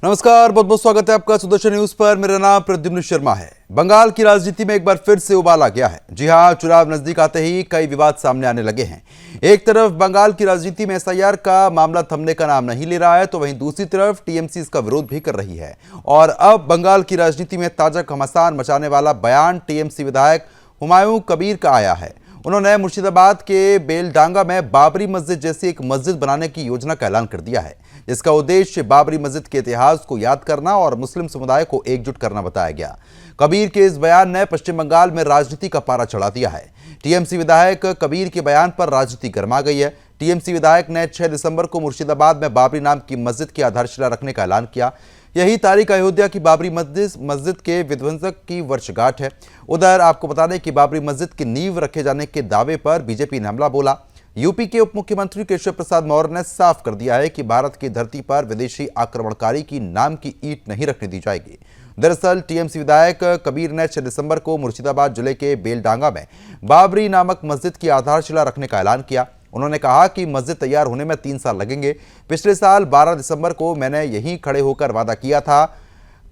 नमस्कार, बहुत बहुत स्वागत है आपका सुदर्शन न्यूज पर। मेरा नाम प्रद्युम्न शर्मा है। बंगाल की राजनीति में एक बार फिर से उबाल आ गया है। जी हां, चुनाव नजदीक आते ही कई विवाद सामने आने लगे हैं। एक तरफ बंगाल की राजनीति में एसआईआर का मामला थमने का नाम नहीं ले रहा है, तो वहीं दूसरी तरफ टीएमसी इसका विरोध भी कर रही है। और अब बंगाल की राजनीति में ताजा घमासान मचाने वाला बयान टीएमसी विधायक हुमायूं कबीर का आया है। उन्होंने मुर्शिदाबाद के बेलडांगा में बाबरी मस्जिद जैसी एक मस्जिद बनाने की योजना का ऐलान कर दिया है, जिसका उद्देश्य बाबरी मस्जिद के इतिहास को याद करना और मुस्लिम समुदाय को एकजुट करना बताया गया। कबीर के इस बयान ने पश्चिम बंगाल में राजनीति का पारा चढ़ा दिया है। टीएमसी विधायक कबीर के बयान पर राजनीति गर्मा गई है। टीएमसी विधायक ने 6 दिसंबर को मुर्शिदाबाद में बाबरी नाम की मस्जिद की आधारशिला रखने का ऐलान किया। यही तारीख अयोध्या की बाबरी मस्जिद के विध्वंसक की वर्षगांठ है। उधर आपको बता दें कि बाबरी मस्जिद की नींव रखे जाने के दावे पर बीजेपी ने हमला बोला। यूपी के उप मुख्यमंत्री केशव प्रसाद मौर्य ने साफ कर दिया है कि भारत की धरती पर विदेशी आक्रमणकारी की नाम की ईंट नहीं रखने दी जाएगी। दरअसल टीएमसी विधायक कबीर ने 6 दिसंबर को मुर्शिदाबाद जिले के बेलडांगा में बाबरी नामक मस्जिद की आधारशिला रखने का ऐलान किया। उन्होंने कहा कि मस्जिद तैयार होने में 3 साल लगेंगे। पिछले साल 12 दिसंबर को मैंने यहीं खड़े होकर वादा किया था।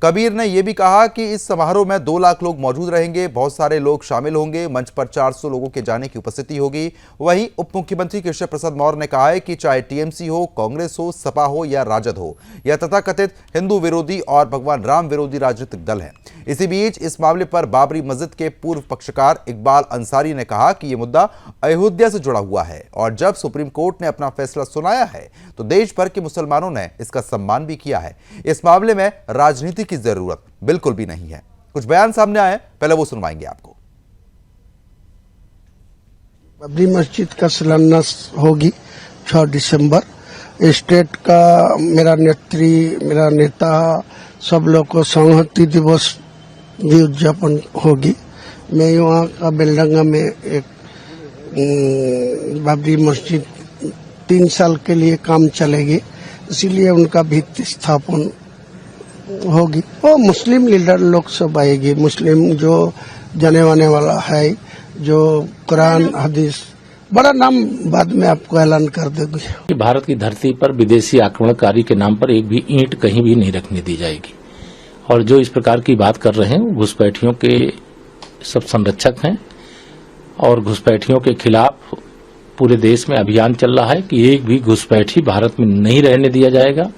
कबीर ने यह भी कहा कि इस समारोह में 2 लाख लोग मौजूद रहेंगे, बहुत सारे लोग शामिल होंगे, मंच पर 400 लोगों के जाने की उपस्थिति होगी। वहीं उप मुख्यमंत्री केशव प्रसाद मौर्य ने कहा है कि चाहे टीएमसी हो, कांग्रेस हो, सपा हो या राजद हो, यह तथाकथित हिंदू विरोधी और भगवान राम विरोधी राजनीतिक दल है। इसी बीच इस मामले पर बाबरी मस्जिद के पूर्व पक्षकार इकबाल अंसारी ने कहा कि यह मुद्दा अयोध्या से जुड़ा हुआ है और जब सुप्रीम कोर्ट ने अपना फैसला सुनाया है तो देश भर के मुसलमानों ने इसका सम्मान भी किया है। इस मामले में राजनीति की जरूरत बिल्कुल भी नहीं है। कुछ बयान सामने आए, पहले वो सुनवाएंगे आपको। बाबरी मस्जिद का शिलान्यास होगी 6 दिसंबर। स्टेट का मेरा नेता सब लोग को संहति दिवस भी उद्यापन होगी। मैं वहाँ का बेलडंगा में एक बाबरी मस्जिद 3 साल के लिए काम चलेगी, इसीलिए उनका भित्ति स्थापन होगी। वो मुस्लिम लीडर लोग सब आएगी। मुस्लिम जो जाने वाने वाला है, जो कुरान हदीस, बड़ा नाम बाद में आपको ऐलान कर देंगे कि भारत की धरती पर विदेशी आक्रमणकारी के नाम पर एक भी ईंट कहीं भी नहीं रखने दी जाएगी। और जो इस प्रकार की बात कर रहे हैं घुसपैठियों के सब संरक्षक हैं और घुसपैठियों के खिलाफ पूरे देश में अभियान चल रहा है कि एक भी घुसपैठी भारत में नहीं रहने दिया जाएगा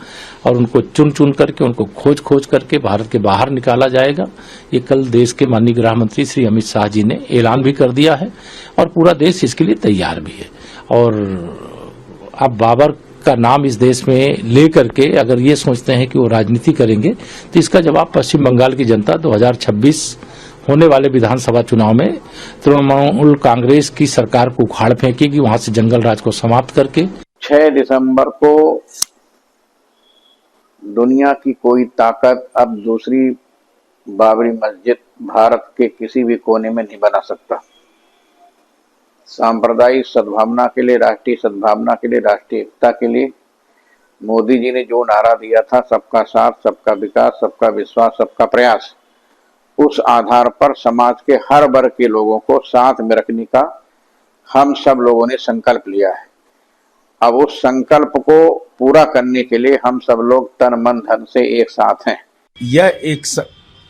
और उनको चुन चुन करके, उनको खोज खोज करके भारत के बाहर निकाला जाएगा। ये कल देश के माननीय गृह मंत्री श्री अमित शाह जी ने ऐलान भी कर दिया है और पूरा देश इसके लिए तैयार भी है। और अब बाबर का नाम इस देश में ले करके अगर ये सोचते हैं कि वो राजनीति करेंगे तो इसका जवाब पश्चिम बंगाल की जनता 2026 होने वाले विधानसभा चुनाव में तृणमूल कांग्रेस की सरकार को उखाड़ फेंकेगी, वहां से जंगल राज को समाप्त करके। 6 दिसंबर को दुनिया की कोई ताकत अब दूसरी बाबरी मस्जिद भारत के किसी भी कोने में नहीं बना सकता। सांप्रदायिक सद्भावना के लिए, राष्ट्रीय सद्भावना के लिए, राष्ट्रीय एकता के लिए मोदी जी ने जो नारा दिया था, सबका साथ, सबका विकास, सबका विश्वास, सबका प्रयास, उस आधार पर समाज के हर वर्ग के लोगों को साथ में रखने का हम सब लोगों ने संकल्प लिया है। अब उस संकल्प को पूरा करने के लिए हम सब लोग तन मन धन से एक साथ हैं। यह एक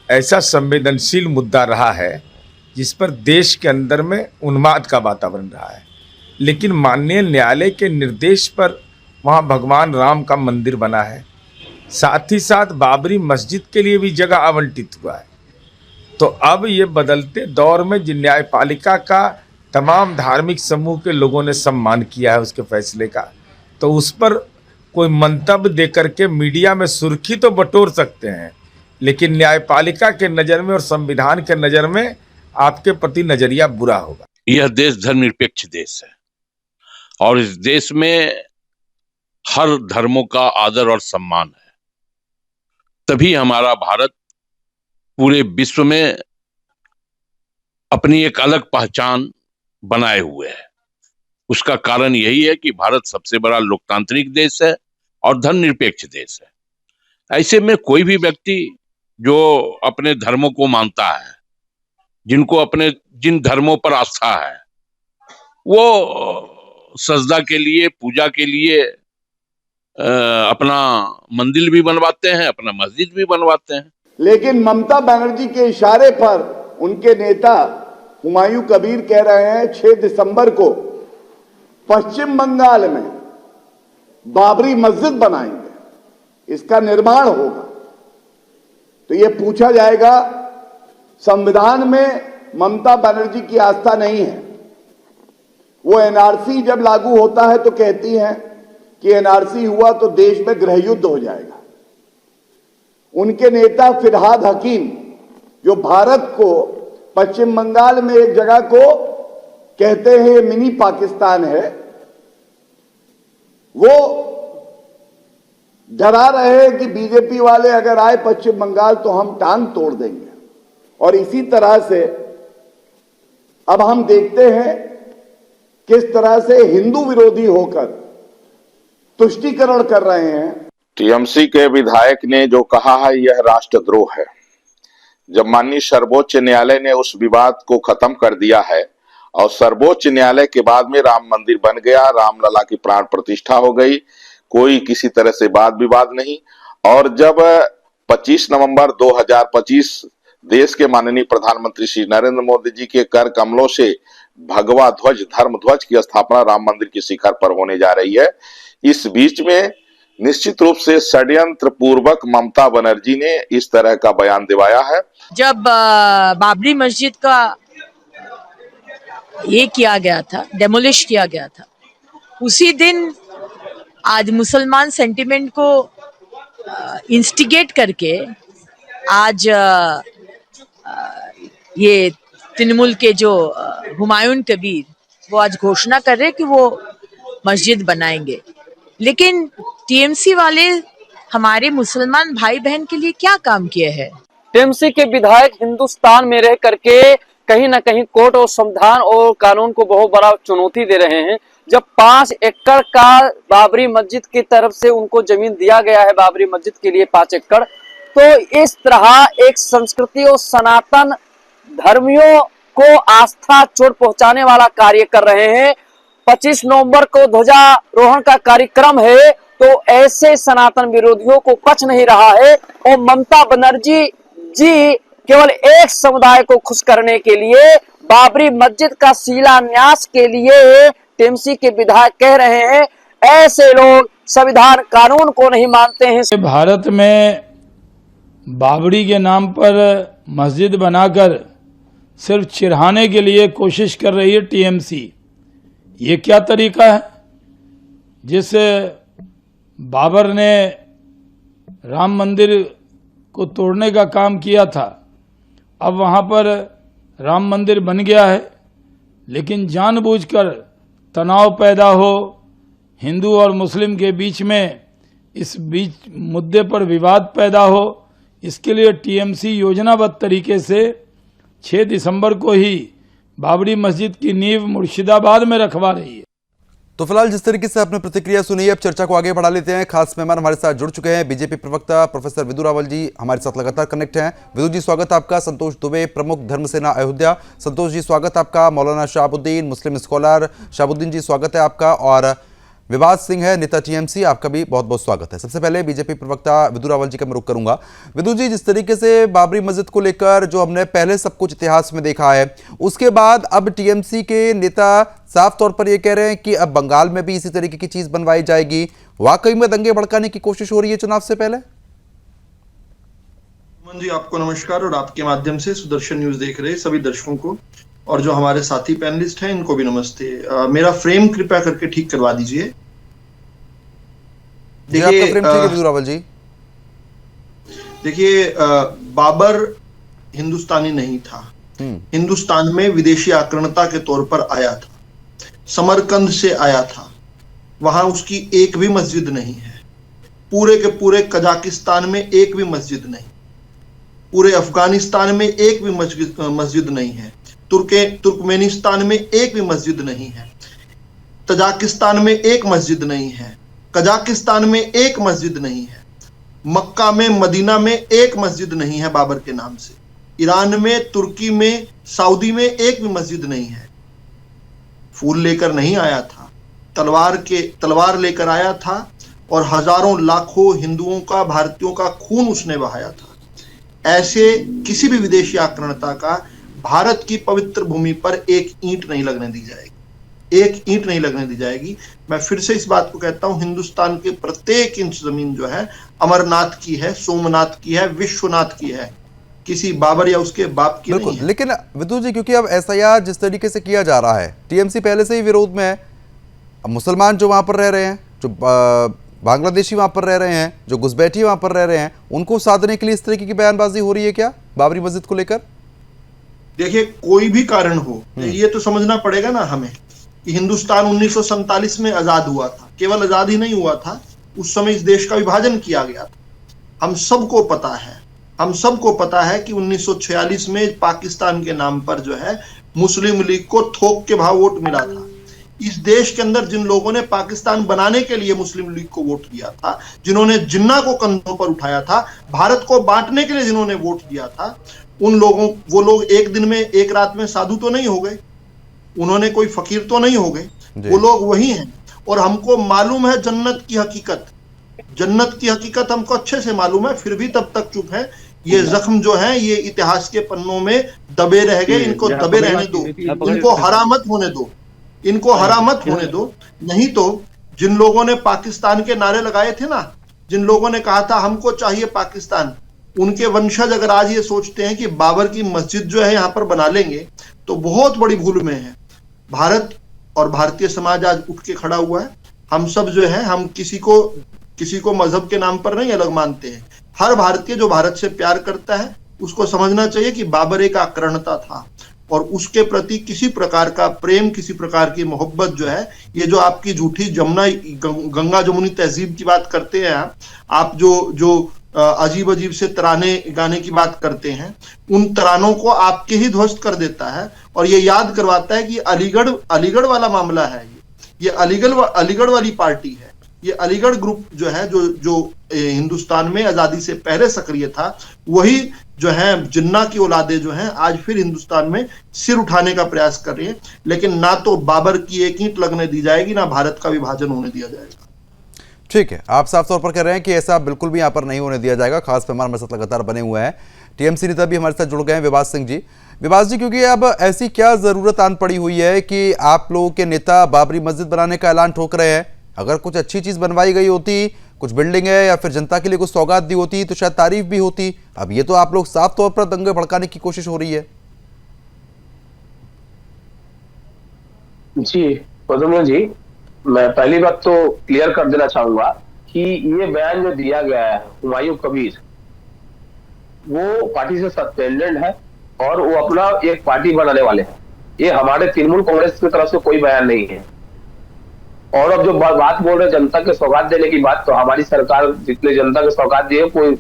ऐसा संवेदनशील मुद्दा रहा है जिस पर देश के अंदर में उन्माद का वातावरण रहा है, लेकिन माननीय न्यायालय के निर्देश पर वहाँ भगवान राम का मंदिर बना है, साथ ही साथ बाबरी मस्जिद के लिए भी जगह आवंटित हुआ है। तो अब ये बदलते दौर में जिन न्यायपालिका का तमाम धार्मिक समूह के लोगों ने सम्मान किया है उसके फैसले का, तो उस पर कोई मंतव्य देकर के मीडिया में सुर्खी तो बटोर सकते हैं, लेकिन न्यायपालिका के नज़र में और संविधान के नज़र में आपके प्रति नजरिया बुरा होगा। यह देश धर्मनिरपेक्ष देश है और इस देश में हर धर्मों का आदर और सम्मान है, तभी हमारा भारत पूरे विश्व में अपनी एक अलग पहचान बनाए हुए है। उसका कारण यही है कि भारत सबसे बड़ा लोकतांत्रिक देश है और धर्मनिरपेक्ष देश है। ऐसे में कोई भी व्यक्ति जो अपने धर्मों को मानता है, जिनको अपने जिन धर्मों पर आस्था है, वो सजदा के लिए, पूजा के लिए अपना मंदिर भी बनवाते हैं, अपना मस्जिद भी बनवाते हैं। लेकिन ममता बनर्जी के इशारे पर उनके नेता हुमायूं कबीर कह रहे हैं 6 दिसंबर को पश्चिम बंगाल में बाबरी मस्जिद बनाएंगे, इसका निर्माण होगा। तो ये पूछा जाएगा, संविधान में ममता बनर्जी की आस्था नहीं है। वो एनआरसी जब लागू होता है तो कहती हैं कि एनआरसी हुआ तो देश में गृह युद्ध हो जाएगा। उनके नेता फिरहाद हकीम, जो भारत को पश्चिम बंगाल में एक जगह को कहते हैं मिनी पाकिस्तान है, वो डरा रहे हैं कि बीजेपी वाले अगर आए पश्चिम बंगाल तो हम टांग तोड़ देंगे। और इसी तरह से अब हम देखते हैं किस तरह से हिंदू विरोधी होकर तुष्टीकरण कर रहे हैं। टीएमसी के विधायक ने जो कहा है यह राष्ट्रद्रोह है। जब माननीय सर्वोच्च न्यायालय ने उस विवाद को खत्म कर दिया है और सर्वोच्च न्यायालय के बाद में राम मंदिर बन गया, रामलला की प्राण प्रतिष्ठा हो गई, कोई किसी तरह से वाद विवाद नहीं। और जब 25 नवंबर 2025 देश के माननीय प्रधानमंत्री श्री नरेंद्र मोदी जी के कर कमलों से भगवा ध्वज, धर्म ध्वज की स्थापना राम मंदिर के शिखर पर होने जा रही है, इस बीच में निश्चित रूप से षड्यंत्र पूर्वक ममता बनर्जी ने इस तरह का बयान दिवाया है। जब बाबरी मस्जिद का ये किया गया था, डेमोलिश किया गया था, उसी दिन आज मुसलमान सेंटिमेंट को इंस्टिगेट करके आज ये तृणमूल के जो हुमायूं कबीर वो आज घोषणा कर रहे कि वो मस्जिद बनाएंगे। लेकिन टीएमसी वाले हमारे मुसलमान भाई बहन के लिए क्या काम किए हैं? टीएमसी के विधायक हिंदुस्तान में रह करके कहीं ना कहीं कोर्ट और संविधान और कानून को बहुत बड़ा चुनौती दे रहे हैं। जब 5 एकड़ का बाबरी मस्जिद की तरफ से उनको जमीन दिया गया है, बाबरी मस्जिद के लिए 5 एकड़, तो इस तरह एक संस्कृति और सनातन धर्मियों को आस्था चोट पहुंचाने वाला कार्य कर रहे हैं। 25 नवंबर को ध्वजारोहण का कार्यक्रम है, तो ऐसे सनातन विरोधियों को पच नहीं रहा है। और ममता बनर्जी जी केवल एक समुदाय को खुश करने के लिए, बाबरी मस्जिद का शिलान्यास के लिए टीएमसी के विधायक कह रहे हैं। ऐसे लोग संविधान कानून को नहीं मानते हैं। भारत में बाबरी के नाम पर मस्जिद बनाकर सिर्फ चिढ़ाने के लिए कोशिश कर रही है टीएमसी। ये क्या तरीका है? जिस बाबर ने राम मंदिर को तोड़ने का काम किया था, अब वहां पर राम मंदिर बन गया है, लेकिन जानबूझकर तनाव पैदा हो, हिंदू और मुस्लिम के बीच में इस बीच मुद्दे पर विवाद पैदा हो, इसके लिए टीएमसी योजनाबद्ध तरीके से 6 दिसंबर को ही बाबरी मस्जिद की नींव मुर्शिदाबाद में रखवा रही है। तो फिलहाल जिस तरीके से आपने प्रतिक्रिया सुनी, अब चर्चा को आगे बढ़ा लेते हैं। खास मेहमान हमारे साथ जुड़ चुके हैं, बीजेपी प्रवक्ता प्रोफेसर विदु रावल जी हमारे साथ लगातार कनेक्ट हैं। विदु जी स्वागत आपका। संतोष दुबे, प्रमुख धर्म सेना अयोध्या, संतोष जी स्वागत आपका। मौलाना शहाबुद्दीन, मुस्लिम स्कॉलर, शहाबुद्दीन जी स्वागत है आपका। और विवाद सिंह है, नेता टीएमसी, आपका भी बहुत बहुत स्वागत है। सबसे पहले बीजेपी प्रवक्ता विदु रावल जी का मैं रुख करूंगा। विदु जी, जिस तरीके से बाबरी मस्जिद को लेकर जो हमने पहले सब कुछ इतिहास में देखा है, उसके बाद अब टीएमसी के नेता साफ तौर पर ये कह रहे हैं कि अब बंगाल में भी इसी तरीके की चीज बनवाई जाएगी। वाकई में दंगे भड़काने की कोशिश हो रही है चुनाव से पहले? जी, आपको नमस्कार और आपके माध्यम से सुदर्शन न्यूज देख रहे सभी दर्शकों को और जो हमारे साथी पैनलिस्ट हैं इनको भी नमस्ते। मेरा फ्रेम कृपया करके ठीक करवा दीजिए। देखिए फ्रेम ठीक है विदु रावल जी। देखिए, बाबर हिंदुस्तानी नहीं था, हिंदुस्तान में विदेशी आक्रामकता के तौर पर आया था, समरकंद से आया था। वहां उसकी एक भी मस्जिद नहीं है। पूरे के पूरे कजाकिस्तान में एक भी मस्जिद नहीं, पूरे अफगानिस्तान में एक भी मस्जिद नहीं है, तुर्कमेनिस्तान में एक भी मस्जिद नहीं है, तजाकिस्तान में एक मस्जिद नहीं है, कजाकिस्तान में एक मस्जिद नहीं है, मक्का में, मदीना में एक मस्जिद नहीं है बाबर के नाम से, ईरान में, तुर्की में, सऊदी में एक भी मस्जिद नहीं है। फूल लेकर नहीं आया था, तलवार लेकर आया था और हजारों लाखों हिंदुओं का, भारतीयों का खून उसने बहाया था। ऐसे किसी भी विदेशी आक्रामकता का भारत की पवित्र भूमि पर एक ईंट नहीं लगने दी जाएगी, एक ईंट नहीं लगने दी जाएगी। मैं फिर से इस बात को कहता हूं, हिंदुस्तान के प्रत्येक इंच जमीन जो है अमरनाथ की है, सोमनाथ की है, विश्वनाथ की है, किसी बाबर या उसके बाप की नहीं है। लेकिन विदुर जी, क्योंकि अब एसआईआर जिस तरीके से किया जा रहा है, टीएमसी पहले से ही विरोध में है। अब मुसलमान जो वहां पर रह रहे हैं, जो बांग्लादेशी वहां पर रह रहे हैं, जो घुसपैठी वहां पर रह रहे हैं, उनको साधने के लिए इस तरीके की बयानबाजी हो रही है क्या बाबरी मस्जिद को लेकर? देखिए, कोई भी कारण हो, ये तो समझना पड़ेगा ना हमें कि हिंदुस्तान 1947 में आजाद हुआ था। केवल आजाद ही नहीं हुआ था, उस समय इस देश का विभाजन किया गया था। हम सबको पता है, हम सबको पता है कि 1946 में पाकिस्तान के नाम पर जो है मुस्लिम लीग को थोक के भाव वोट मिला था। इस देश के अंदर जिन लोगों ने पाकिस्तान बनाने के लिए मुस्लिम लीग को वोट दिया था, जिन्होंने जिन्ना को कंधों पर उठाया था, भारत को बांटने के लिए जिन्होंने वोट दिया था, उन लोगों, वो लोग एक दिन में, एक रात में साधु तो नहीं हो गए, उन्होंने कोई फकीर तो नहीं हो गए, वो लोग वही हैं। और हमको मालूम है जन्नत की हकीकत, जन्नत की हकीकत हमको अच्छे से मालूम है, फिर भी तब तक चुप है। ये जख्म जो है ये इतिहास के पन्नों में दबे रह गए, इनको दबे रहने दो, इनको हरा मत होने दो, इनको हरा मत होने दो। नहीं तो जिन लोगों ने पाकिस्तान के नारे लगाए थे ना, जिन लोगों ने कहा था हमको चाहिए पाकिस्तान, उनके वंशज अगर आज ये सोचते हैं कि बाबर की मस्जिद जो है यहाँ पर बना लेंगे, तो बहुत बड़ी भूल में है। भारत और भारतीय समाज आज उठ के खड़ा हुआ है। हम सब जो है, हम किसी को मजहब के नाम पर नहीं अलग मानते हैं। हर भारतीय जो भारत से प्यार करता है उसको समझना चाहिए कि बाबर एक आक्रामकता था, और उसके प्रति किसी प्रकार का प्रेम, किसी प्रकार की मोहब्बत जो है, ये जो आपकी झूठी गंगा जमुनी तहजीब की बात करते हैं आप, जो अजीब अजीब से तराने गाने की बात करते हैं, उन तरानों को आपके ही ध्वस्त कर देता है। और ये याद करवाता है कि अलीगढ़ वाला मामला है, ये अलीगढ़ वाली पार्टी है, ये अलीगढ़ ग्रुप जो है, जो हिंदुस्तान में आजादी से पहले सक्रिय था, वही जो है जिन्ना की औलादे जो हैं आज फिर हिंदुस्तान में सिर उठाने का प्रयास कर रही है। लेकिन ना तो बाबर की एक ईंट लगने दी जाएगी, ना भारत का विभाजन होने दिया जाएगा। ठीक है, आप साफ तौर पर कह रहे हैं कि ऐसा बिल्कुल भी यहाँ पर नहीं होने दिया जाएगा। खास मेहमान हमारे साथ लगातार बने हुए हैं, टीएमसी नेता भी हमारे साथ जुड़ गए हैं, विवास सिंह जी। विवास जी, क्योंकि अब ऐसी क्या जरूरत आन पड़ी हुई है कि आप लोगों के नेता बाबरी मस्जिद बनाने का ऐलान ठोक रहे हैं? अगर कुछ अच्छी चीज बनवाई गई होती, कुछ बिल्डिंग है या फिर जनता के लिए कुछ सौगात दी होती, तो शायद तारीफ भी होती। अब ये तो आप लोग साफ तौर पर दंगे भड़काने की कोशिश हो रही है। जी प्रद्युम्न जी, मैं पहली बात तो क्लियर कर देना चाहूंगा कि ये बयान जो दिया गया है हुमायूं कबीर, वो पार्टी से सस्पेंडेड है और वो अपना एक पार्टी बनाने वाले हैं। ये हमारे तृणमूल कांग्रेस की तरफ से कोई बयान नहीं है। और अब जो बात बोल रहे जनता के सौगात देने की बात, तो हमारी सरकार जितने जनता के सौगात दिए, कोई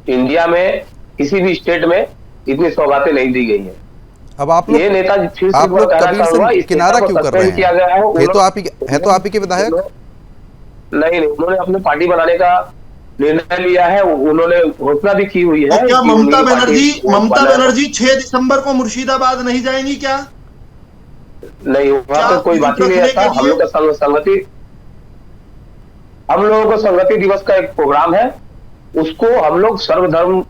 इंडिया में किसी भी स्टेट में इतनी सौगातें नहीं दी गई है। अब आप लोग, ये नेता फिर से आप लोग कबीर से किनारा क्यों कर रहे हैं? किया गया है, तो आप ही के विधायक नहीं, उन्होंने अपने पार्टी बनाने का निर्णय लिया है, उन्होंने घोषणा भी की हुई है। क्या ममता बनर्जी 6 दिसंबर को मुर्शिदाबाद नहीं जाएंगी क्या? नहीं, वहां पर कोई बात ही नहीं है। हम लोग का संगति दिवस का एक प्रोग्राम है, उसको हम लोग सर्वधर्म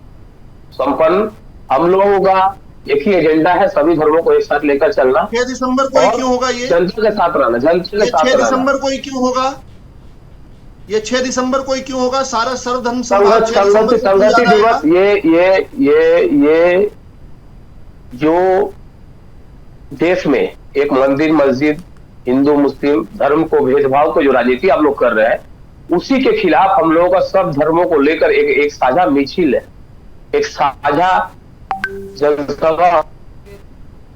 संपन्न, हम लोगों का एक ही एजेंडा है, सभी धर्मों को एक साथ लेकर चलना। 6 दिसंबर को क्यों होगा ये? जनता के साथ रहना, जनता के साथ 6 दिसंबर को क्यों होगा ये? 6 दिसंबर को क्यों होगा? सारा सर्वधर्म संगति दिवस, ये जो देश में एक मंदिर मस्जिद, हिंदू मुस्लिम धर्म को, भेदभाव को जो राजनीति आप लोग कर रहे हैं, उसी के खिलाफ हम लोगों का सब धर्मों को लेकर एक साझा मिছিল है, एक साझा जनसभा।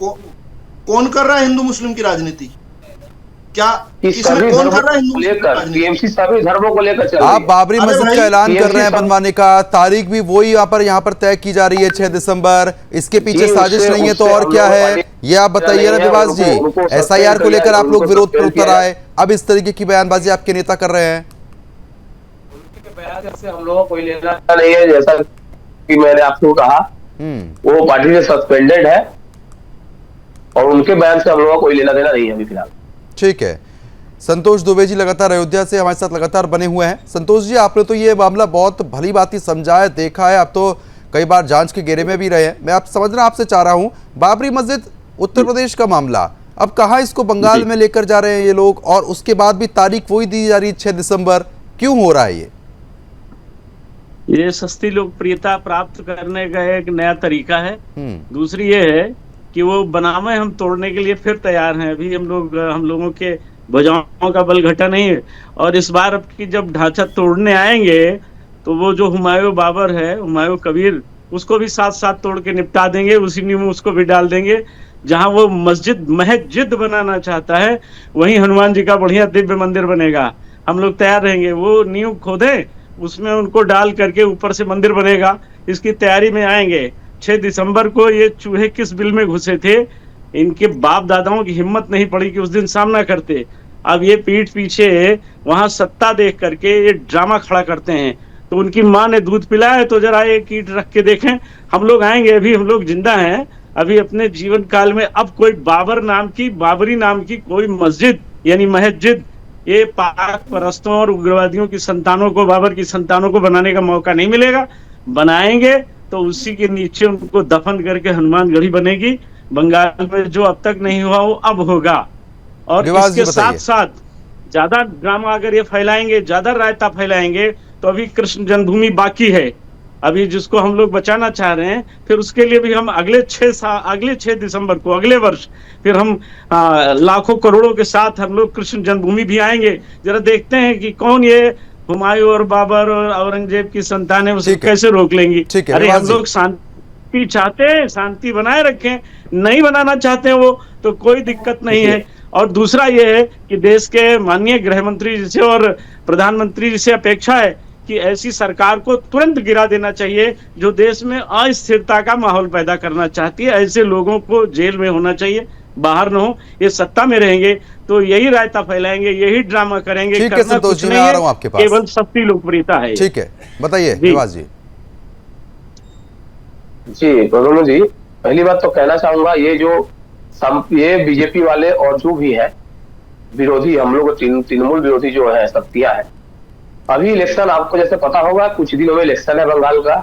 कौन कर रहा है हिंदू मुस्लिम की राजनीति? क्या सभी कौन कर रहा है लेकर? टीएमसी सभी धर्मों को लेकर चल रही है। आप बाबरी मस्जिद का ऐलान कर रहे हैं बनवाने का, तारीख भी वही यहाँ पर तय की जा रही है 6 दिसंबर। इसके पीछे साजिश नहीं है तो और क्या है, ये आप बताइए ना विवास जी। एसआईआर को लेकर आप लोग विरोध पर उतर आए, अब इस तरीके की बयानबाजी आपके नेता कर रहे हैं। से हम लोगों को कोई लेना नहीं है, जैसा कि मैंने आपको कहा, वो पार्टी से सस्पेंडेड है और उनके बयान से हम लोगों को कोई लेना देना नहीं है अभी फिलहाल। ठीक है, संतोष दुबे जी लगातार अयोध्या से हमारे साथ लगातार बने हुए हैं। संतोष जी, आपने तो ये मामला बहुत भली भांति समझा है, देखा है, आप तो कई बार जांच के घेरे में भी रहे हैं। मैं आप समझना आपसे चाह रहा हूं, बाबरी मस्जिद उत्तर प्रदेश का मामला, अब कहाँ इसको बंगाल में लेकर जा रहे हैं ये लोग, और उसके बाद भी तारीख वही दी जा रही 6 दिसंबर, क्यों हो रहा है ये सस्ती लोकप्रियता प्राप्त करने का एक नया तरीका है। दूसरी ये है कि वो बनावे हम तोड़ने के लिए फिर तैयार हैं। अभी हम लोगों के भुजाओं का बल घटा नहीं है, और इस बार अब की जब ढांचा तोड़ने आएंगे तो वो जो हुमायूं बाबर है, हुमायूं कबीर, उसको भी साथ साथ तोड़ के निपटा देंगे, उसी नींव में उसको भी डाल देंगे। जहां वो मस्जिद बनाना चाहता है, वहीं हनुमान जी का बढ़िया दिव्य मंदिर बनेगा। हम लोग तैयार रहेंगे, वो नींव खोदे, उसमें उनको डाल करके ऊपर से मंदिर बनेगा। इसकी तैयारी में आएंगे। 6 दिसंबर को ये चूहे किस बिल में घुसे थे, इनके बाप दादाओं की हिम्मत नहीं पड़ी कि उस दिन सामना करते। अब ये पीठ पीछे वहां सत्ता देख करके ये ड्रामा खड़ा करते हैं। तो उनकी माँ ने दूध पिलाया, तो जरा एक ईंट रख के देखें। हम लोग आएंगे, अभी हम लोग जिंदा हैं, अभी अपने जीवन काल में अब कोई बाबरी नाम की कोई मस्जिद यानी मस्जिद ये पाक परस्तों और उग्रवादियों की संतानों को, बाबर की संतानों को बनाने का मौका नहीं मिलेगा। बनाएंगे तो उसी के नीचे उनको दफन करके हनुमानगढ़ी बनेगी। बंगाल में जो अब तक नहीं हुआ वो अब होगा। और इसके साथ साथ ज्यादा ड्रामा अगर ये फैलाएंगे, ज्यादा रायता फैलाएंगे, तो अभी कृष्ण जन्मभूमि बाकी है, अभी जिसको हम लोग बचाना चाह रहे हैं। फिर उसके लिए भी हम अगले 6 दिसंबर को, अगले वर्ष फिर हम लाखों करोड़ों के साथ हम लोग कृष्ण जन्मभूमि भी आएंगे। जरा देखते हैं कि कौन ये हुमायूं और बाबर और औरंगजेब की संतान है, उसे कैसे रोक लेंगी। अरे हम लोग शांति चाहते हैं, शांति बनाए रखें, नहीं बनाना चाहते हैं वो तो कोई दिक्कत नहीं है। और दूसरा ये है कि देश के माननीय गृह मंत्री जी से और प्रधानमंत्री जी से अपेक्षा है कि ऐसी सरकार को तुरंत गिरा देना चाहिए जो देश में अस्थिरता का माहौल पैदा करना चाहती है। ऐसे लोगों को जेल में होना चाहिए, बाहर न हो। ये सत्ता में रहेंगे तो यही रायता फैलाएंगे, यही ड्रामा करेंगे। ठीक है संतोष जी, मैं आ रहा हूं आपके पास। केवल सस्ती लोकप्रियता है। ठीक है, बताइए निवास जी। जी प्रद्युम्न जी, पहली बात तो कहना चाहूंगा, ये बीजेपी वाले और जो भी है विरोधी, हम लोग तृणमूल विरोधी जो है शक्तियां है, अभी इलेक्शन आपको जैसे पता होगा, कुछ दिनों में इलेक्शन है बंगाल का।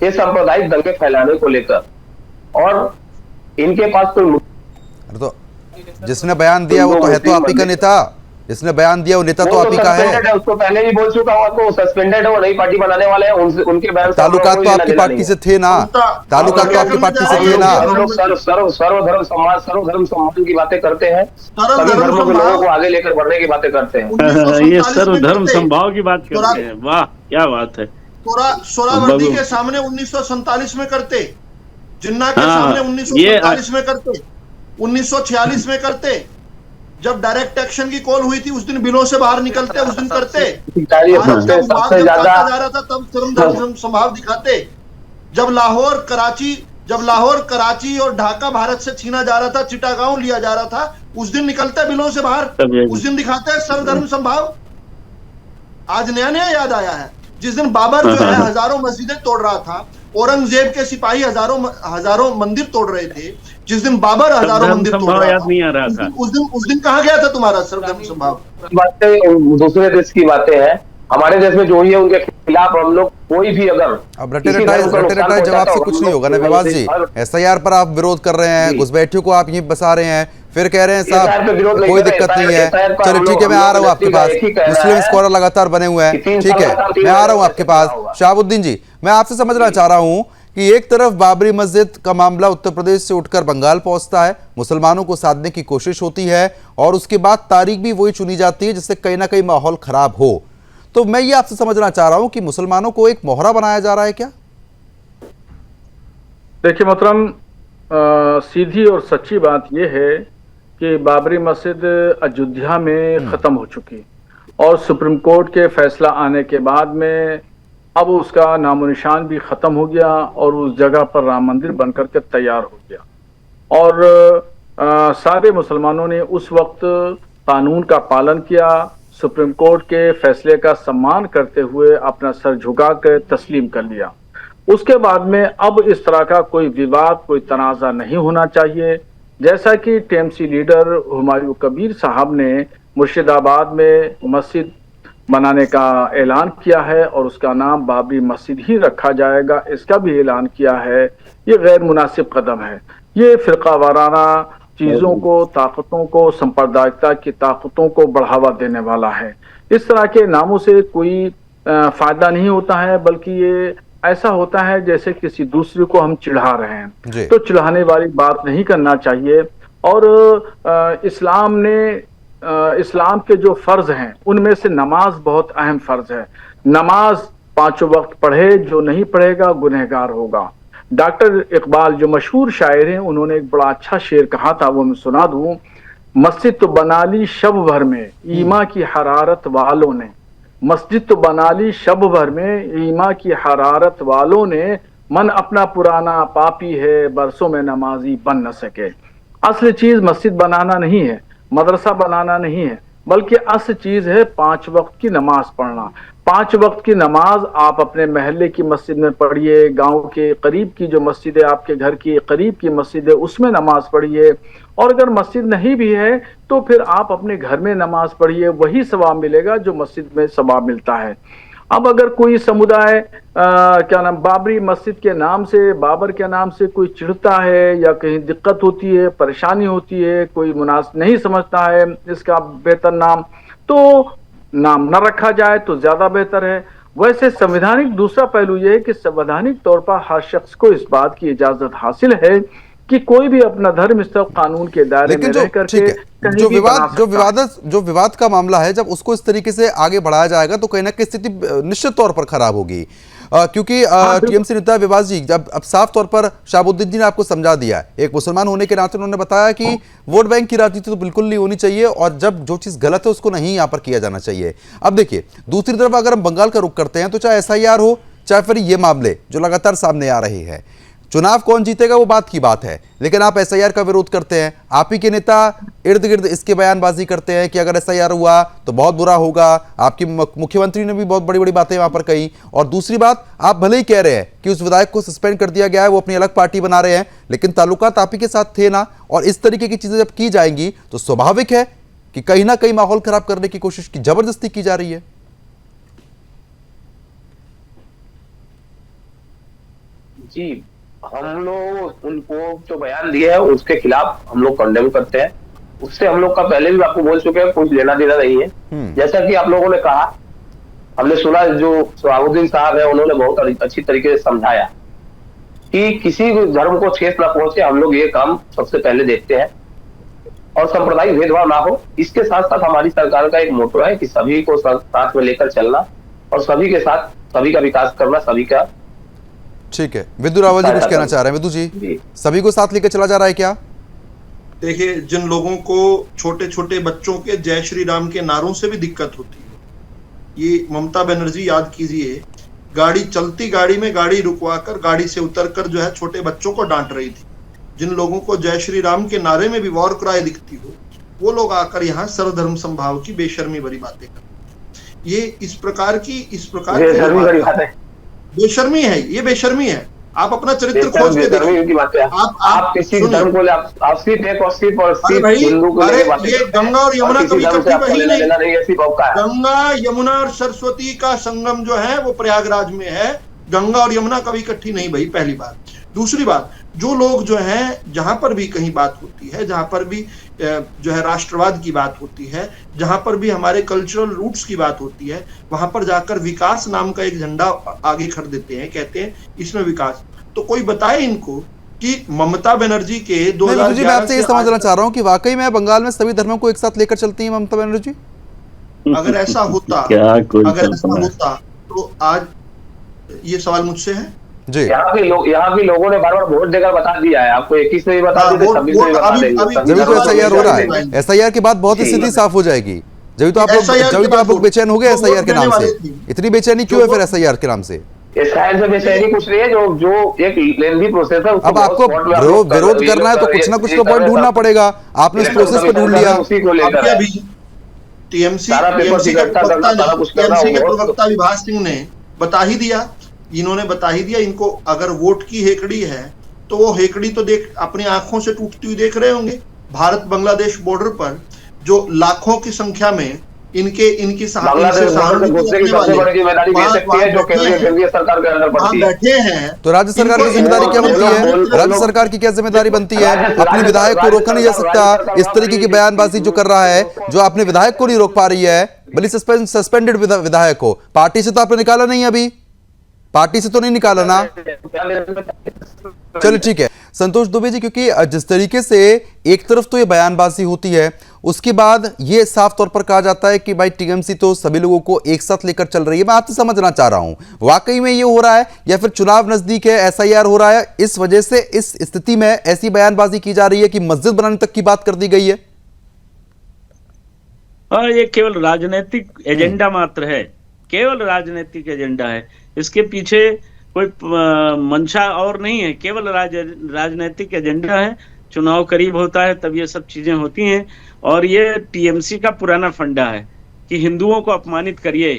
ये सांप्रदायिक दंगे फैलाने को लेकर, और इनके पास कोई तो जिसने बयान दिया वो तो है तो आप ही का नेता, जिसने बयान दिया वो नेता तो आप ही का है। उसको पहले ही बोल चुका हूँ, तो सस्पेंडेड है, वो नई पार्टी बनाने वाले हैं, उनके बयान ताल्लुकात तो आपकी पार्टी से थे ना, ताल्लुकात तो आपकी पार्टी से थे ना। हम लोग सर्वधर्म सम्मान की बातें करते हैं, सभी धर्मों के लोगों को आगे लेकर बढ़ने की बातें करते हैं। ये सर्वधर्म संभाव की बात करते हैं, वाह क्या बात है। सोहरावर्दी के सामने 1947 में करते, जिन्ना के सामने 1947 में करते, 1946 में करते, जब डायरेक्ट एक्शन की कॉल हुई थी उस दिन बिलों से बाहर निकलते, उस दिन करते। सबसे ज्यादा जा रहा था तब धर्म संभाव दिखाते। जब लाहौर कराची और ढाका भारत से छीना जा रहा था, चिटागांव लिया जा रहा था, उस दिन निकलते बिलों से बाहर, उस दिन दिखाते सर्वधर्म संभाव। आज नया नया याद आया है। जिस दिन बाबर जो है हजारों मस्जिदें तोड़ रहा था, औरंगजेब के सिपाही हजारों मंदिर तोड़ रहे थे, जिस दिन बाबर हजारों मंदिर तोड़ रहा था, उस दिन कहाँ गया था तुम्हारा सर्वधर्म संभाव? बातें दूसरे देश की बातें हैं, हमारे देश में जो ही है उनके खिलाफ हम लोग कोई भी अगर अब रटे रटाए जवाब से कुछ नहीं होगा ना विवास जी। SIR पर आप विरोध कर रहे हैं, घुसपैठियों को आप यहीं बसा रहे हैं, फिर कह रहे हैं साहब कोई दिक्कत नहीं है। चलो ठीक है, मैं आ रहा हूँ आपके पास, मुस्लिम स्कॉलर लगातार बने हुए हैं, ठीक है मैं आ रहा हूँ आपके पास। शहाबुद्दीन जी, मैं आपसे समझना चाह रहा हूँ कि एक तरफ बाबरी मस्जिद का मामला उत्तर प्रदेश से उठकर बंगाल पहुंचता है, मुसलमानों को साधने की कोशिश होती है, और उसके बाद तारीख भी वही चुनी जाती है जिससे कहीं ना कहीं माहौल खराब हो। तो मैं ये आपसे समझना चाह रहा हूं कि मुसलमानों को एक मोहरा बनाया जा रहा है क्या? देखिए मोहतरम, सीधी और सच्ची बात यह है कि बाबरी मस्जिद अयोध्या में खत्म हो चुकी, और सुप्रीम कोर्ट के फैसला आने के बाद में अब उसका नामो निशान भी खत्म हो गया, और उस जगह पर राम मंदिर बनकर के तैयार हो गया। और सारे मुसलमानों ने उस वक्त कानून का पालन किया, सुप्रीम कोर्ट के फैसले का सम्मान करते हुए अपना सर झुका कर तस्लीम कर लिया। उसके बाद में अब इस तरह का कोई विवाद, कोई तनाज़ा नहीं होना चाहिए। जैसा कि TMC लीडर हुमायूं कबीर साहब ने मुर्शिदाबाद में मस्जिद बनाने का ऐलान किया है और उसका नाम बाबरी मस्जिद ही रखा जाएगा, इसका भी ऐलान किया है। ये गैर मुनासिब कदम है। ये फिरका वाराना चीजों को, ताकतों को, सांप्रदायिकता की ताकतों को बढ़ावा देने वाला है। इस तरह के नामों से कोई फायदा नहीं होता है, बल्कि ये ऐसा होता है जैसे किसी दूसरे को हम चिढ़ा रहे हैं। तो चिढ़ाने वाली बात नहीं करना चाहिए। और इस्लाम के जो फर्ज हैं उनमें से नमाज बहुत अहम फर्ज है। नमाज 5 वक्त पढ़े, जो नहीं पढ़ेगा गुनहगार होगा। डॉक्टर इकबाल जो मशहूर शायर हैं, उन्होंने एक बड़ा अच्छा शेर कहा था, वो मैं सुना दूं। मस्जिद तो बना ली शब भर में ईमा की हरारत वालों ने, मस्जिद तो बना ली शब भर में ईमा की हरारत वालों ने, मन अपना पुराना पापी है बरसों में नमाजी बन न सके। असल चीज मस्जिद बनाना नहीं है, मदरसा बनाना नहीं है, बल्कि असल चीज है 5 वक्त की नमाज पढ़ना। 5 वक्त की नमाज आप अपने महल्ले की मस्जिद में पढ़िए, गांव के करीब की जो मस्जिद है, आपके घर की करीब की मस्जिद है, उसमें नमाज पढ़िए। और अगर मस्जिद नहीं भी है तो फिर आप अपने घर में नमाज पढ़िए, वही सवाब मिलेगा जो मस्जिद में सवाब मिलता है। अब अगर कोई समुदाय क्या नाम बाबरी मस्जिद के नाम से, बाबर के नाम से कोई चिढ़ता है या कहीं दिक्कत होती है, परेशानी होती है, कोई मुनासिब नहीं समझता है इसका बेहतर नाम, तो नाम न रखा जाए तो ज्यादा बेहतर है। वैसे संवैधानिक दूसरा पहलू यह है कि संवैधानिक तौर पर हर शख्स को इस बात की इजाजत हासिल है कि कोई भी अपना धर्म इस कानून के दायरे में रह करके जो विवाद का मामला है, जब उसको इस तरीके से आगे बढ़ाया जाएगा तो कहीं ना कहीं स्थिति निश्चित तौर पर खराब होगी। क्योंकि टीएमसी नेता विवाद जी जब अब साफ तौर पर शहाबुद्दीन जी ने आपको समझा दिया है, एक मुसलमान होने के नाते उन्होंने बताया कि वोट बैंक की राजनीति तो बिल्कुल नहीं होनी चाहिए और जब जो चीज गलत है उसको नहीं यहाँ पर किया जाना चाहिए। अब देखिए दूसरी तरफ अगर हम बंगाल का रुख करते हैं तो चाहे एसआईआर हो, चाहे फिर ये मामले जो लगातार सामने आ रहे हैं, चुनाव कौन जीतेगा वो बात की बात है, लेकिन आप एसआईआर का विरोध करते हैं। आप ही के नेता इर्द गिर्द इसके बयानबाजी करते हैं कि अगर एसआईआर हुआ तो बहुत बुरा होगा। आपकी मुख्यमंत्री ने भी बहुत बड़ी बड़ी बातें वहां पर कही। और दूसरी बात, आप भले ही कह रहे हैं कि उस विधायक को सस्पेंड कर दिया गया है, वो अपनी अलग पार्टी बना रहे हैं, लेकिन ताल्लुकात आप ही के साथ थे ना। और इस तरीके की चीजें जब की जाएंगी तो स्वाभाविक है कि कहीं ना कहीं माहौल खराब करने की कोशिश की जबरदस्ती की जा रही है। जी, हम लोग उनको जो बयान दिए हैं उसके खिलाफ हम लोग कंडेम करते हैं। उससे हम लोग का पहले भी आपको बोल चुके हैं, कुछ लेना देना नहीं है। जैसा कि आप लोगों ने कहा, हमने सुना जो शहाबुद्दीन साहब है उन्होंने बहुत अच्छी तरीके से समझाया कि किसी धर्म को ठेस ना पहुंचे, हम लोग ये काम सबसे पहले देखते हैं और सांप्रदायिक भेदभाव ना हो। इसके साथ साथ हमारी सरकार का एक मोटो है कि सभी को साथ में लेकर चलना और सभी के साथ सभी का विकास करना, सभी का। ठीक है, विदु रावल जी कुछ कहना चाह रहे हैं। विदु जी, सभी को साथ लेकर चला जा रहा है क्या? देखिए, जिन लोगों को छोटे छोटे बच्चों के जय श्री राम के नारों से भी दिक्कत होती है, ये ममता बनर्जी याद कीजिए, गाड़ी चलती गाड़ी में गाड़ी रुकवाकर गाड़ी से उतरकर जो है छोटे बच्चों को डांट रही थी। जिन लोगों को जय श्री राम के नारे में भी वॉर क्राई दिखती हो, वो लोग आकर यहाँ सर्वधर्म समभाव की बेशर्मी भरी बातें करते। ये इस प्रकार की बेशर्मी है, ये बेशर्मी है। आप अपना चरित्र खोज के देखिए। आप किसी धर्म को आप सिर्फ एक और सिर्फ हिंदू को ये गंगा और यमुना कभी इकट्ठी बही नहीं। गंगा यमुना और सरस्वती का संगम जो है वो प्रयागराज में है। गंगा और यमुना कभी इकट्ठी नहीं बही, पहली बात। दूसरी बात, जो लोग जो हैं जहां पर भी कहीं बात होती है, जहां पर भी जो है राष्ट्रवाद की बात होती है, जहां पर भी हमारे कल्चरल रूट्स की बात होती है, वहां पर जाकर विकास नाम का एक झंडा आगे खड़ देते हैं, कहते हैं इसमें विकास। तो कोई बताए इनको कि ममता बनर्जी के 2011 मैं आपसे ये समझना चाह रहा हूँ कि वाकई में बंगाल में सभी धर्मों को एक साथ लेकर चलती है ममता बनर्जी? अगर ऐसा होता तो आज ये सवाल मुझसे है जी। यहाँ के लोगों ने बार बार वोट देकर बता दिया है आपको, 21 से भी बता देते, 26 से भी बता देंगे। जब तो एसआईआर हो रहा है, एसआईआर के बाद बहुत स्थिति साफ हो जाएगी। जब तो आप लोग बेचैन हो गए एसआईआर के नाम से। इतनी बेचैनी क्यों है फिर एसआईआर के नाम से? एसआईआर से बेचैनी कुछ नहीं है, जो एक लेंथी प्रोसेस है। अब आपको विरोध करना है तो कुछ ना कुछ तो पॉइंट ढूंढना पड़ेगा। आपने इस प्रोसेस को ढूंढ लिया। टीएमसी के प्रवक्ता विभास सिंह ने बता ही दिया, इन्होंने बता ही दिया। इनको अगर वोट की हेकड़ी है तो वो हेकड़ी तो देख अपनी आंखों से टूटती हुई देख रहे होंगे। भारत बांग्लादेश बॉर्डर पर जो लाखों की संख्या में इनकी बांग्लादेश बॉर्डर से घुसने की सबसे बड़ी जिम्मेदारी बीएसएफ की है, जो केंद्रीय सरकार के अंदर पड़ती है। बैठे हैं तो राज्य सरकार की जिम्मेदारी क्या बनती है? राज्य सरकार की क्या जिम्मेदारी बनती है? अपने विधायक को रोका नहीं जा सकता? इस तरीके की बयानबाजी जो कर रहा है, जो अपने विधायक को नहीं रोक पा रही है, भले सस्पेंडेड विधायक हो, पार्टी से तो आपने निकाला नहीं, अभी पार्टी से तो नहीं निकाला ना। चलिए ठीक है संतोष दुबे जी, क्योंकि जिस तरीके से एक तरफ तो ये बयानबाजी होती है, उसके बाद ये साफ तौर पर कहा जाता है कि भाई टीएमसी तो सभी लोगों को एक साथ लेकर चल रही है। मैं आपसे समझना चाह रहा हूं, वाकई में ये हो रहा है या फिर चुनाव नजदीक है, एसआईआर हो रहा है, इस वजह से इस स्थिति में ऐसी बयानबाजी की जा रही है कि मस्जिद बनाने तक की बात कर दी गई है? ये केवल राजनीतिक एजेंडा मात्र है, केवल राजनीतिक एजेंडा है। इसके पीछे कोई मंशा और नहीं है, केवल राजनीतिक एजेंडा है। चुनाव करीब होता है तब ये सब चीजें होती हैं, और ये टीएमसी का पुराना फंडा है कि हिंदुओं को अपमानित करिए।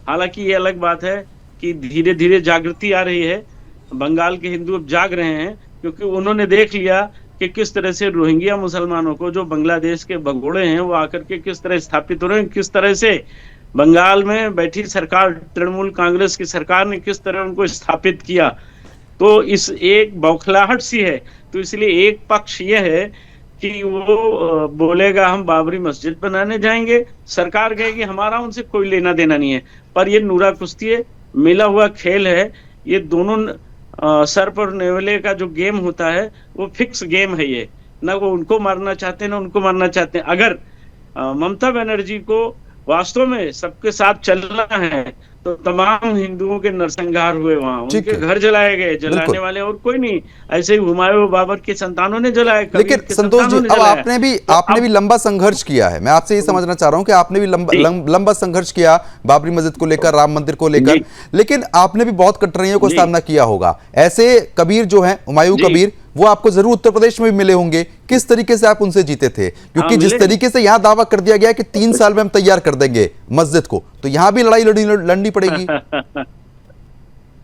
हालांकि ये अलग बात है कि धीरे धीरे जागृति आ रही है, बंगाल के हिंदू अब जाग रहे हैं, क्योंकि उन्होंने देख लिया कि किस तरह से रोहिंग्या मुसलमानों को, जो बांग्लादेश के भगोड़े हैं, वो आकर के किस तरह स्थापित हो रहे हैं, किस तरह से बंगाल में बैठी सरकार, तृणमूल कांग्रेस की सरकार ने किस तरह उनको स्थापित किया। तो इस एक बौखलाहट सी है, तो इसलिए एक पक्ष ये है कि वो बोलेगा हम बाबरी मस्जिद बनाने जाएंगे, सरकार कहेगी हमारा उनसे कोई लेना देना नहीं है। पर ये नूरा कुश्ती है, मिला हुआ खेल है। ये दोनों सर पर नेवले का जो गेम होता है वो फिक्स गेम है। ये ना वो उनको मारना चाहते हैं ना उनको मारना चाहते हैं। अगर ममता बनर्जी को वास्तव में सबके साथ चलना है तो तमाम हिंदुओं के नरसंहार हुए, वहां उनके घर जलाए गए, जलाने वाले और कोई नहीं, ऐसे ही हुमायूं बाबर के संतानों ने जलाए। लेकिन संतोष जी, अब आपने भी लंबा संघर्ष किया है। मैं आपसे ये समझना चाह रहा हूं कि आपने भी लंबा संघर्ष किया बाबरी मस्जिद को लेकर, राम मंदिर को लेकर, लेकिन आपने भी बहुत कठिनाइयों का सामना किया होगा। ऐसे कबीर जो हैं, हुमायूं कबीर, वो आपको जरूर उत्तर प्रदेश में भी मिले होंगे। किस तरीके से आप उनसे जीते थे? क्योंकि जिस तरीके से यहाँ दावा कर दिया गया कि 3 साल में हम तैयार कर देंगे मस्जिद को, तो यहाँ भी लड़ाई लड़नी पड़ेगी।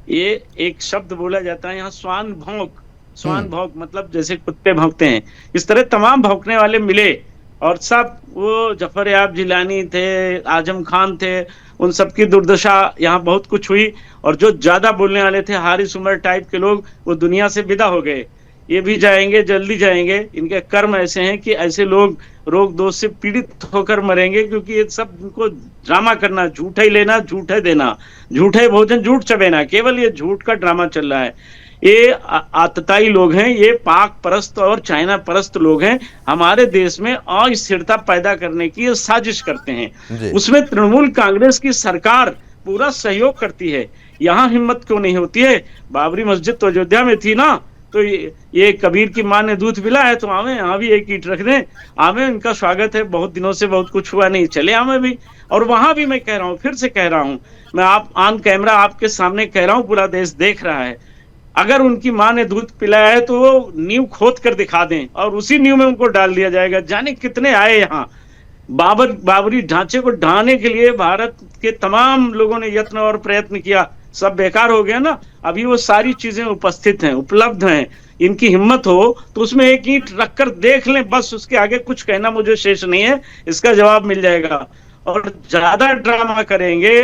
ये एक शब्द बोला जाता है यहाँ, स्वान भौंक। स्वान भौंक मतलब जैसे कुत्ते भौंकते हैं, इस तरह तमाम भौंकने वाले मिले, और सब वो जफर याब जिलानी थे, आजम खान थे, उन सबकी दुर्दशा यहाँ बहुत कुछ हुई। और जो ज्यादा बोलने वाले थे, हारिस उमर टाइप के लोग, वो दुनिया से विदा हो गए। ये भी जाएंगे, जल्दी जाएंगे। इनके कर्म ऐसे हैं कि ऐसे लोग रोग दोष से पीड़ित होकर मरेंगे, क्योंकि ये सब इनको ड्रामा करना, झूठा ही लेना, झूठे देना, झूठे भोजन झूठ चबेना, केवल ये झूठ का ड्रामा चल रहा है। ये आतताई लोग हैं, ये पाक परस्त और चाइना परस्त लोग हैं। हमारे देश में अस्थिरता पैदा करने की ये साजिश करते हैं। उसमें तृणमूल कांग्रेस की सरकार पूरा सहयोग करती है। यहाँ हिम्मत क्यों नहीं होती है? बाबरी मस्जिद तो अयोध्या में थी ना, तो ये कबीर की मां ने दूध पिला है, तो आवे यहाँ भी एक ईंट रख दें, आवे इनका स्वागत है। बहुत दिनों से बहुत कुछ हुआ नहीं, चले आवे भी। और वहां भी मैं कह रहा हूँ, फिर से कह रहा हूँ, मैं आप ऑन कैमरा आपके सामने कह रहा हूँ, पूरा देश देख रहा है। अगर उनकी मां ने दूध पिलाया है तो वो नींव खोद कर दिखा दें, और उसी नींव में उनको डाल दिया जाएगा। जाने कितने आए यहाँ बाबरी ढांचे को ढाने के लिए, भारत के तमाम लोगों ने यत्न और प्रयत्न किया, सब बेकार हो गया ना। अभी वो सारी चीजें उपस्थित हैं, उपलब्ध हैं। इनकी हिम्मत हो तो उसमें एक ईंट रखकर देख लें, बस। उसके आगे कुछ कहना मुझे शेष नहीं है, इसका जवाब मिल जाएगा। और ज्यादा ड्रामा करेंगे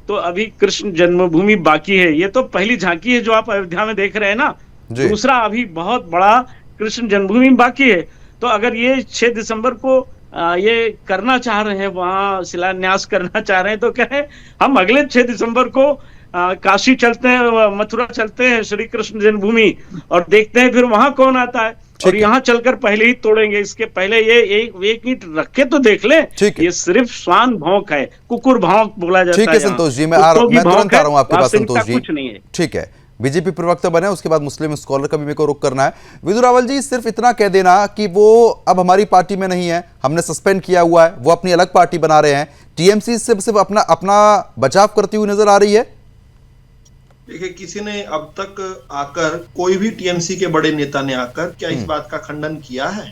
तो अभी कृष्ण जन्मभूमि बाकी है। ये तो पहली झांकी है जो आप अयोध्या में देख रहे हैं ना, दूसरा अभी बहुत बड़ा कृष्ण जन्मभूमि बाकी है। तो अगर ये 6 दिसंबर को ये करना चाह रहे हैं, वहां शिलान्यास करना चाह रहे हैं, तो कहें हम अगले 6 दिसंबर को काशी चलते हैं, मथुरा चलते हैं, श्री कृष्ण जन्मभूमि, और देखते हैं फिर वहां कौन आता है। और यहाँ चलकर पहले ही तोड़ेंगे। इसके पहले ये एक ईंट रखे तो देख ले। ये सिर्फ स्वान भौंक है, कुकुर भौंक बोला जाता है। ठीक है संतोष जी, मैं तुरंत आ रहा हूँ आपके पास संतोष जी। कुछ नहीं है, ठीक है। बीजेपी प्रवक्ता बने, उसके बाद मुस्लिम स्कॉलर का भी मेरे को रुख करना है। विदु रावल जी, सिर्फ इतना कह देना कि वो अब हमारी पार्टी में नहीं है, हमने सस्पेंड किया हुआ है, वो अपनी अलग पार्टी बना रहे हैं, टीएमसी से सिर्फ अपना बचाव करती हुई नजर आ रही है। देखिए, किसी ने अब तक आकर, कोई भी टीएमसी के बड़े नेता ने आकर क्या इस बात का खंडन किया है?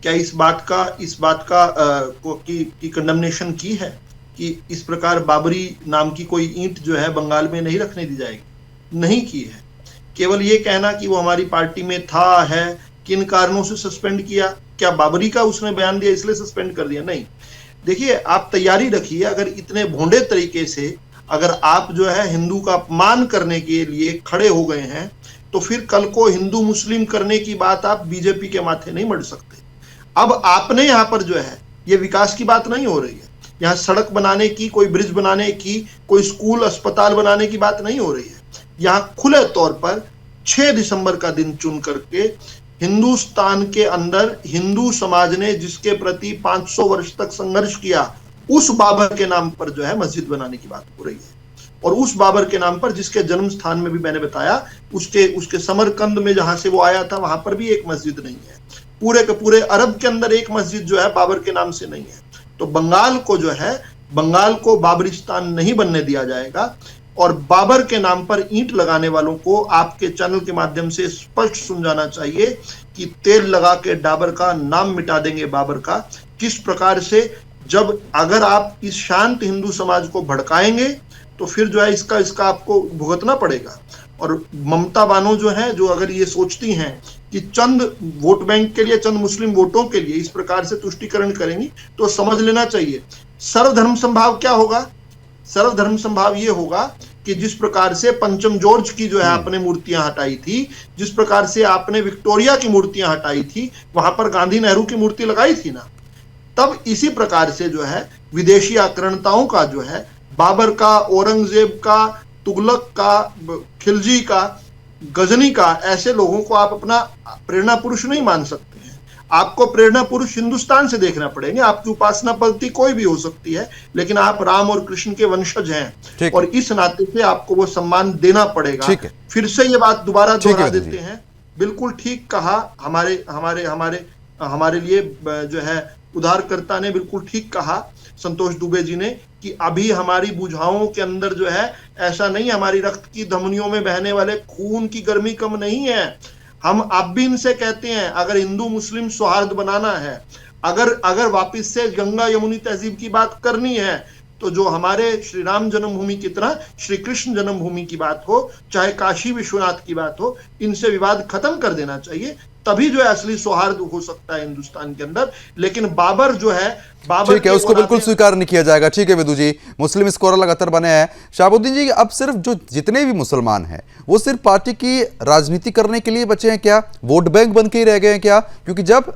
क्या इस बात का की कंडमनेशन की है कि इस प्रकार बाबरी नाम की कोई ईंट जो है बंगाल में नहीं रखने दी जाएगी? नहीं की है। केवल ये कहना कि वो हमारी पार्टी में था, है, किन कारणों से सस्पेंड किया, क्या बाबरी का उसने बयान दिया इसलिए सस्पेंड कर दिया? नहीं। देखिए, आप तैयारी रखिए, अगर इतने भोंडे तरीके से अगर आप जो है हिंदू का अपमान करने के लिए खड़े हो गए हैं, तो फिर कल को हिंदू मुस्लिम करने की बात आप बीजेपी के माथे नहीं मढ़ सकते। अब आपने यहाँ पर जो है, ये विकास की बात नहीं हो रही है, यहाँ सड़क बनाने की, कोई ब्रिज बनाने की, कोई स्कूल अस्पताल बनाने की बात नहीं हो रही है। यहाँ खुले तौर पर 6 दिसंबर का दिन चुन करके हिंदुस्तान के अंदर हिंदू समाज ने जिसके प्रति 500 वर्ष तक संघर्ष किया, उस बाबर के नाम पर जो है मस्जिद बनाने की बात हो रही है। और उस बाबर के नाम पर, जिसके जन्म स्थान में भी मैंने बताया, उसके समरकंद में जहां से वो आया था, वहां पर भी एक मस्जिद नहीं है। पूरे के पूरे अरब के अंदर एक मस्जिद जो है बाबर के नाम से नहीं है। तो बंगाल को जो है, बंगाल को बाबरिस्तान नहीं बनने दिया जाएगा। और बाबर के नाम पर ईंट लगाने वालों को आपके चैनल के माध्यम से स्पष्ट समझाना चाहिए कि तेल लगा के डाबर का नाम मिटा देंगे बाबर का। किस प्रकार से, जब अगर आप इस शांत हिंदू समाज को भड़काएंगे तो फिर जो है इसका आपको भुगतना पड़ेगा। और ममता बानो जो है, जो अगर ये सोचती हैं कि चंद वोट बैंक के लिए, चंद मुस्लिम वोटों के लिए इस प्रकार से तुष्टीकरण करेंगी, तो समझ लेना चाहिए सर्वधर्म संभाव क्या होगा। सर्वधर्म संभाव ये होगा कि जिस प्रकार से पंचम जॉर्ज की जो है आपने मूर्तियां हटाई थी, जिस प्रकार से आपने विक्टोरिया की मूर्तियां हटाई थी, वहां पर गांधी नेहरू की मूर्ति लगाई थी ना, तब इसी प्रकार से जो है विदेशी आक्रांताओं का जो है, बाबर का, औरंगजेब का, तुगलक का, खिलजी का, गजनी का, ऐसे लोगों को आप अपना प्रेरणा पुरुष नहीं मान सकते हैं। आपको प्रेरणा पुरुष हिंदुस्तान से देखना पड़ेंगे। आपकी उपासना पद्धति कोई भी हो सकती है, लेकिन आप राम और कृष्ण के वंशज हैं और इस नाते से आपको वो सम्मान देना पड़ेगा। फिर से ये बात दोबारा दोहरा देते हैं, बिल्कुल ठीक कहा हमारे हमारे हमारे हमारे लिए जो है उद्धारकर्ता ने, बिल्कुल ठीक कहा संतोष दुबे जी ने, कि अभी हमारी बुझाओं के अंदर जो है ऐसा नहीं, हमारी रक्त की धमनियों में बहने वाले खून की गर्मी कम नहीं है। हम अब भी इनसे कहते हैं, अगर हिंदू मुस्लिम सौहार्द बनाना है, अगर वापस से गंगा यमुनी तहजीब की बात करनी है, तो जो हमारे श्री राम जन्मभूमि की तरह श्री कृष्ण जन्मभूमि की बात हो, चाहे काशी विश्वनाथ की बात हो, इनसे विवाद खत्म कर देना चाहिए। तभी जो है असली सौहार्द हो सकता है हिंदुस्तान के अंदर। लेकिन बाबर जो है, बाबर ठीक है, उसको बिल्कुल स्वीकार नहीं किया जाएगा। ठीक है विदु जी, मुस्लिम स्कोर लगातार बने हैं। शहाबुद्दीन जी, अब सिर्फ जो जितने भी मुसलमान हैं वो सिर्फ पार्टी की राजनीति करने के लिए बचे हैं क्या? वोट बैंक बन के ही रह गए हैं क्या? क्योंकि जब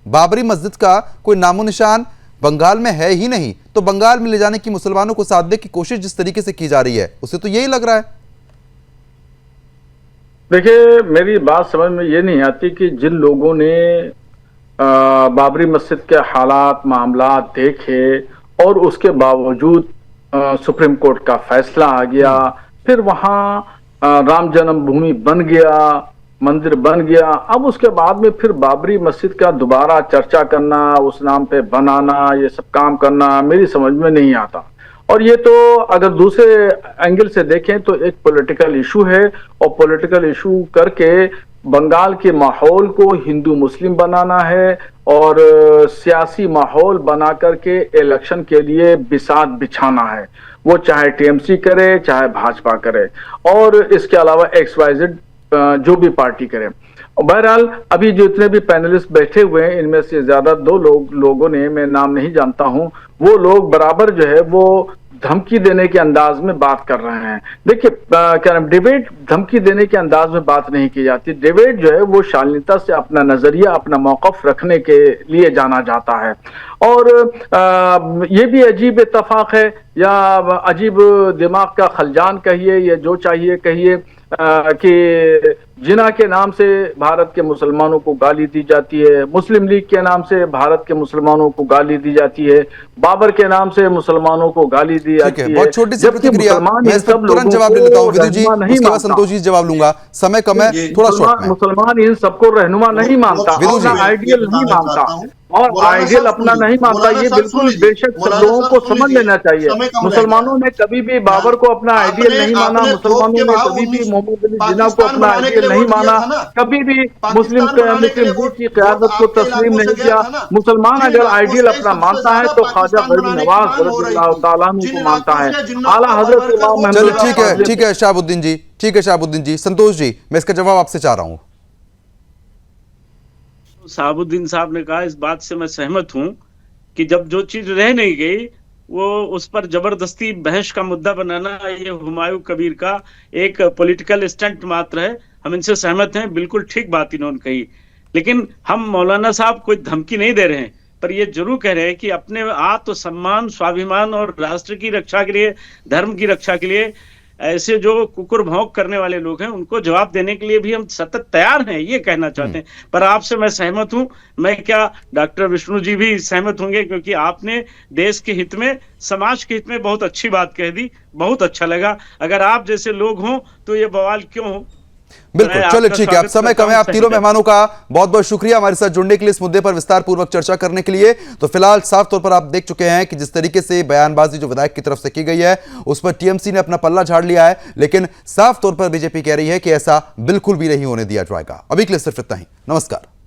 बाबरी मस्जिद का कोई नामो निशान बंगाल में है ही नहीं, तो बंगाल में ले जाने की, मुसलमानों को साधने की कोशिश जिस तरीके से की जा रही है, उससे तो यही लग रहा है। देखिए, मेरी बात समझ में ये नहीं आती कि जिन लोगों ने बाबरी मस्जिद के हालात, मामला देखे और उसके बावजूद सुप्रीम कोर्ट का फैसला आ गया, फिर वहां राम जन्मभूमि बन गया, मंदिर बन गया, अब उसके बाद में फिर बाबरी मस्जिद का दोबारा चर्चा करना, उस नाम पे बनाना, ये सब काम करना मेरी समझ में नहीं आता। और ये तो अगर दूसरे एंगल से देखें तो एक पॉलिटिकल इशू है, और पॉलिटिकल इशू करके बंगाल के माहौल को हिंदू मुस्लिम बनाना है और सियासी माहौल बना करके इलेक्शन के लिए बिसात बिछाना है, वो चाहे टीएमसी करे चाहे भाजपा करे और इसके अलावा XYZ जो भी पार्टी करे। बहरहाल अभी जितने भी पैनलिस्ट बैठे हुए हैं, इनमें से ज्यादा 2 लोगों ने, मैं नाम नहीं जानता हूं, वो लोग बराबर जो है वो धमकी देने के अंदाज में बात कर रहे हैं। देखिए, क्या डिबेट धमकी देने के अंदाज में बात नहीं की जाती। डिबेट जो है वो शालीनता से अपना नजरिया, अपना मौकफ रखने के लिए जाना जाता है। और ये भी अजीब इत्तेफाक है या अजीब दिमाग का खलजान कहिए या जो चाहिए कहिए कि जिना के नाम से भारत के मुसलमानों को गाली दी जाती है, मुस्लिम लीग के नाम से भारत के मुसलमानों को गाली दी जाती है, बाबर के नाम से मुसलमानों को गाली दी जाती है। बहुत छोटी सी प्रतिक्रिया, मैं तुरंत जवाब ले लेता हूं विदु जी, उसके बाद संतोष जी जवाब लूंगा, समय कम है, थोड़ा शॉर्ट में। मुसलमान इन सबको रहनुमा नहीं मानता, अपना आइडियल नहीं मानता और आइडियल अपना नहीं मानता। ये बिल्कुल बेशक सब लोगों को समझ लेना चाहिए। मुसलमानों ने कभी भी बाबर को अपना आइडियल नहीं माना, मुसलमानों ने कभी भी मोहम्मद अली जिन्ना को अपना आइडियल नहीं माना, कभी भी मुस्लिम लीग की क़यादत को तस्लीम नहीं किया। मुसलमान अगर आइडियल अपना मानता है तो ख्वाजा गरीब नवाज रज़ियल्लाहु ताला अन्हु को मानता है, आला हजरत इमाम महमूद। ठीक है शहाबुद्दीन जी, ठीक है शहाबुद्दीन जी। संतोष जी, मैं इसका जवाब आपसे चाह रहा हूँ। शहाबुद्दीन साहब ने कहा, इस बात से मैं सहमत हूं कि जब जो चीज रह नहीं गई वो उस पर जबरदस्ती बहस का मुद्दा बनाना, ये हुमायूं कबीर का एक पॉलिटिकल स्टंट मात्र है। हम इनसे सहमत हैं, बिल्कुल ठीक बात इन्होंने कही। लेकिन हम मौलाना साहब कोई धमकी नहीं दे रहे हैं, पर ये जरूर कह रहे हैं कि अपने आत्मसम्मान, स्वाभिमान और राष्ट्र की रक्षा के लिए, धर्म की रक्षा के लिए ऐसे जो कुकुर भौंक करने वाले लोग हैं उनको जवाब देने के लिए भी हम सतत तैयार हैं, ये कहना चाहते हैं। पर आपसे मैं सहमत हूं, मैं क्या डॉक्टर विष्णु जी भी सहमत होंगे, क्योंकि आपने देश के हित में, समाज के हित में बहुत अच्छी बात कह दी, बहुत अच्छा लगा। अगर आप जैसे लोग हों तो ये बवाल क्यों हो। बिल्कुल, चलिए ठीक है, अब समय कम है। आप तीनों मेहमानों का बहुत बहुत शुक्रिया हमारे साथ जुड़ने के लिए, इस मुद्दे पर विस्तार पूर्वक चर्चा करने के लिए। तो फिलहाल साफ तौर पर आप देख चुके हैं कि जिस तरीके से बयानबाजी जो विधायक की तरफ से की गई है उस पर टीएमसी ने अपना पल्ला झाड़ लिया है, लेकिन साफ तौर पर बीजेपी कह रही है कि ऐसा बिल्कुल भी नहीं होने दिया जाएगा। अभी के लिए सिर्फ इतना ही, नमस्कार।